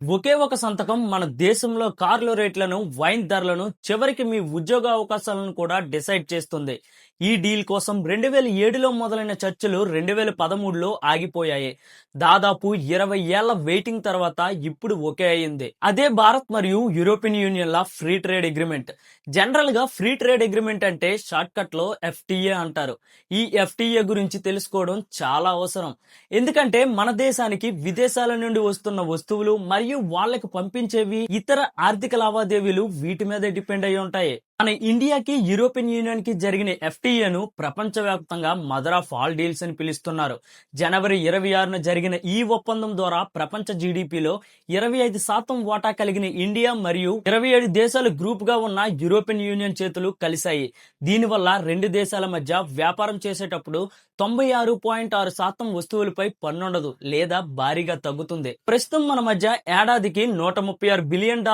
ఒకే ఒక సంతకం మన దేశంలో కార్ల రేట్లను, వైన్ ధరలను, చివరికి మీ ఉద్యోగ అవకాశాలను కూడా డిసైడ్ చేస్తుంది. ఈ డీల్ కోసం 2007లో మొదలైన చర్చలు 2013లో ఆగిపోయాయి. దాదాపు 20 ఏళ్ల వెయిటింగ్ తర్వాత ఇప్పుడు ఒకే అయింది. అదే భారత్ మరియు యూరోపియన్ యూనియన్ల ఫ్రీ ట్రేడ్ అగ్రిమెంట్. జనరల్ గా ఫ్రీ ట్రేడ్ అగ్రిమెంట్ అంటే షార్ట్ కట్ లో ఎఫ్టీఏ అంటారు. ఈ ఎఫ్టీఏ గురించి తెలుసుకోవడం చాలా అవసరం. ఎందుకంటే మన దేశానికి విదేశాల నుండి వస్తున్న వస్తువులు మరియు వాళ్ళకి పంపించేవి ఇతర ఆర్థిక లావాదేవీలు వీటి మీదే డిపెండ్ అయి ఉంటాయి. మన ఇండియాకి యూరోపియన్ యూనియన్ కి జరిగిన ఎఫ్టీఏను ప్రపంచవ్యాప్తంగా మదర్ ఆఫ్ ఆల్ డీల్స్ అని పిలుస్తున్నారు. జనవరి 26న జరిగిన ఈ ఒప్పందం ద్వారా ప్రపంచ జీడిపిలో 25% వాటా కలిగిన ఇండియా మరియు 27 దేశాలు గ్రూప్ గా ఉన్న యూరోపియన్ యూనియన్ చేతులు కలిశాయి. దీనివల్ల రెండు దేశాల మధ్య వ్యాపారం చేసేటప్పుడు 96.6% వస్తువులపై పన్నుండదు లేదా భారీగా తగ్గుతుంది. ప్రస్తుతం మన మధ్య ఏడాదికి $136 బిలియన్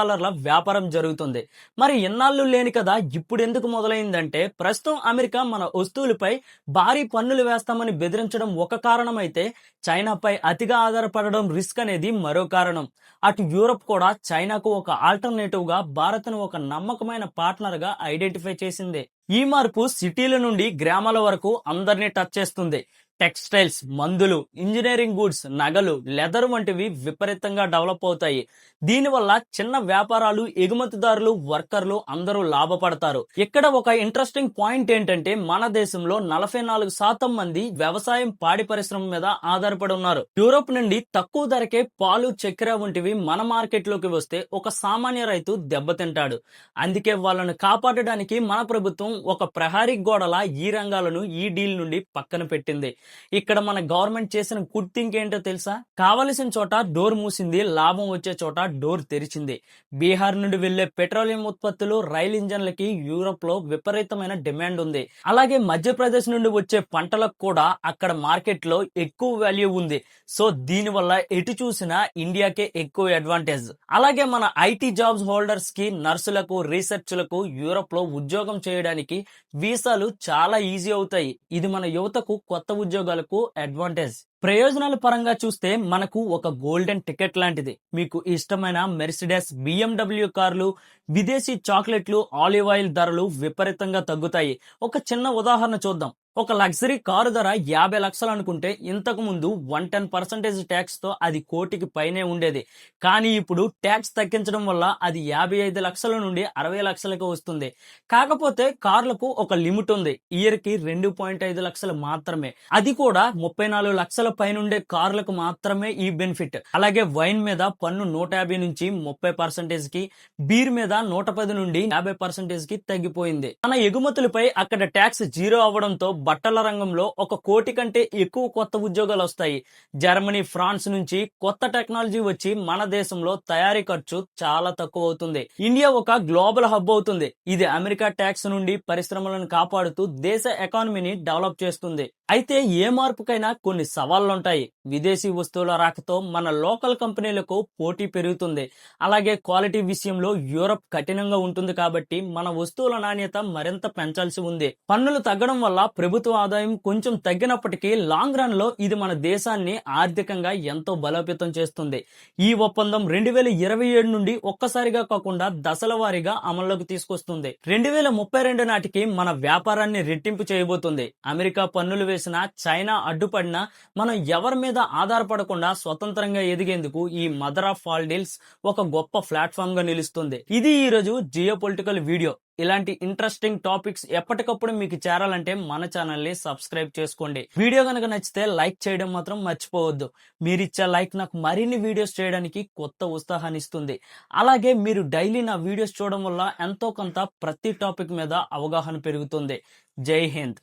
వ్యాపారం జరుగుతుంది. మరి ఇన్నాళ్ళు లేని కదా ఇప్పుడు ఎందుకు మొదలైందంటే, ప్రస్తుతం అమెరికా మన వస్తువులపై భారీ పన్నులు వేస్తామని బెదిరించడం ఒక కారణం అయితే, చైనాపై అతిగా ఆధారపడడం రిస్క్ అనేది మరో కారణం. అటు యూరప్ కూడా చైనాకు ఒక ఆల్టర్నేటివ్ గా భారత్ను ఒక నమ్మకమైన పార్ట్నర్ గా ఐడెంటిఫై చేసింది. ఈ మార్పు సిటీల నుండి గ్రామాల వరకు అందరినీ టచ్ చేస్తుంది. టెక్స్టైల్స్, మందులు, ఇంజనీరింగ్ గూడ్స్, నగలు, లెదర్ వంటివి విపరీతంగా డెవలప్ అవుతాయి. దీనివల్ల చిన్న వ్యాపారాలు, ఎగుమతిదారులు, వర్కర్లు అందరూ లాభపడతారు. ఇక్కడ ఒక ఇంట్రెస్టింగ్ పాయింట్ ఏంటంటే, మన దేశంలో 44% మంది వ్యవసాయం, పాడి పరిశ్రమ మీద ఆధారపడి ఉన్నారు. యూరోప్ నుండి తక్కువ ధరకే పాలు, చక్కెర వంటివి మన మార్కెట్ లోకి వస్తే ఒక సామాన్య రైతు దెబ్బతింటాడు. అందుకే వాళ్ళను కాపాడడానికి మన ప్రభుత్వం ఒక ప్రహరీ గోడలా ఈ రంగాలను ఈ డీల్ నుండి పక్కన పెట్టింది. ఇక్కడ మన గవర్నమెంట్ చేసిన గుడ్ థింగ్ ఏంటో తెలుసా? కావలసిన చోట డోర్ మూసింది, లాభం వచ్చే చోట డోర్ తెరిచింది. బీహార్ నుండి వెళ్లే పెట్రోలియం ఉత్పత్తులు, రైలు ఇంజన్లకి యూరోప్ లో విపరీతమైన డిమాండ్ ఉంది. అలాగే మధ్యప్రదేశ్ నుండి వచ్చే పంటలకు కూడా అక్కడ మార్కెట్ లో ఎక్కువ వాల్యూ ఉంది. సో దీనివల్ల ఎటు చూసినా ఇండియాకే ఎక్కువ అడ్వాంటేజ్. అలాగే మన ఐటీ జాబ్స్ హోల్డర్స్ కి, నర్సులకు, రీసెర్చ్లకు యూరోప్ లో ఉద్యోగం చేయడానికి వీసాలు చాలా ఈజీ అవుతాయి. ఇది మన యువతకు కొత్త ఉద్యోగాలకు అడ్వాంటేజ్. ప్రయోజనాల పరంగా చూస్తే మనకు ఒక గోల్డెన్ టికెట్ లాంటిది. మీకు ఇష్టమైన మెర్సిడెస్, BMW కార్లు, విదేశీ చాక్లెట్లు, ఆలివ్ ఆయిల్ ధరలు విపరీతంగా తగ్గుతాయి. ఒక చిన్న ఉదాహరణ చూద్దాం. ఒక లగ్జరీ కారు ధర 50 లక్షలు అనుకుంటే, ఇంతకు ముందు 110% ట్యాక్స్ తో అది కోటికి పైనే ఉండేది. కానీ ఇప్పుడు ట్యాక్స్ తగ్గించడం వల్ల అది 55 లక్షల నుండి 60 లక్షలకు వస్తుంది. కాకపోతే కార్లకు ఒక లిమిట్ ఉంది. ఇయర్ కి 2.5 లక్షలు మాత్రమే. అది కూడా 34 లక్షల పైనుండే కార్లకు మాత్రమే ఈ బెనిఫిట్. అలాగే వైన్ మీద పన్ను 150 నుంచి 30% కి, బీర్ మీద 110 నుండి 50% కి తగ్గిపోయింది. మన ఎగుమతులపై అక్కడ ట్యాక్స్ జీరో అవడంతో బట్టల రంగంలో 1 కోటి కంటే ఎక్కువ కొత్త ఉద్యోగాలు వస్తాయి. జర్మనీ, ఫ్రాన్స్ నుంచి కొత్త టెక్నాలజీ వచ్చి మన దేశంలో తయారీ ఖర్చు చాలా తక్కువ అవుతుంది. ఇండియా ఒక గ్లోబల్ హబ్ అవుతుంది. ఇది అమెరికా ట్యాక్స్ నుండి పరిశ్రమలను కాపాడుతూ దేశ ఎకానమీని డెవలప్ చేస్తుంది. అయితే ఏ మార్పుకైనా కొన్ని సవాళ్లుంటాయి. విదేశీ వస్తువుల రాకతో మన లోకల్ కంపెనీలకు పోటీ పెరుగుతుంది. అలాగే క్వాలిటీ విషయంలో యూరప్ కఠినంగా ఉంటుంది కాబట్టి మన వస్తువుల నాణ్యత మరింత పెంచాల్సి ఉంది. పన్నులు తగ్గడం వల్ల ప్రభుత్వ ఆదాయం కొంచెం తగ్గినప్పటికీ లాంగ్ రన్ లో ఇది మన దేశాన్ని ఆర్థికంగా ఎంతో బలోపేతం చేస్తుంది. ఈ ఒప్పందం 2027 నుండి ఒక్కసారిగా కాకుండా దశల వారీగా అమల్లోకి తీసుకొస్తుంది. 2032 నాటికి మన వ్యాపారాన్ని రెట్టింపు చేయబోతుంది. అమెరికా పన్నులు వేసిన, చైనా అడ్డుపడినా మనం ఎవరి మీద ఆధారపడకుండా స్వతంత్రంగా ఎదిగేందుకు ఈ మదర్ ఆఫ్ ఆల్ డీల్స్ ఒక గొప్ప ప్లాట్ఫామ్ గా నిలుస్తుంది. ఇది ఈ రోజు జియో పొలిటికల్ వీడియో. ఇలాంటి ఇంట్రెస్టింగ్ టాపిక్స్ ఎప్పటికప్పుడు మీకు చేరాలంటే మన ఛానల్ ని సబ్స్క్రైబ్ చేసుకోండి. వీడియో కనుక నచ్చితే లైక్ చేయడం మాత్రం మర్చిపోవద్దు. మీరిచ్చే లైక్ నాకు మరిన్ని వీడియోస్ చేయడానికి కొత్త ఉత్సాహాన్ని ఇస్తుంది. అలాగే మీరు డైలీ నా వీడియోస్ చూడడం వల్ల ఎంతో కొంత ప్రతి టాపిక్ మీద అవగాహన పెరుగుతుంది. జై హింద్.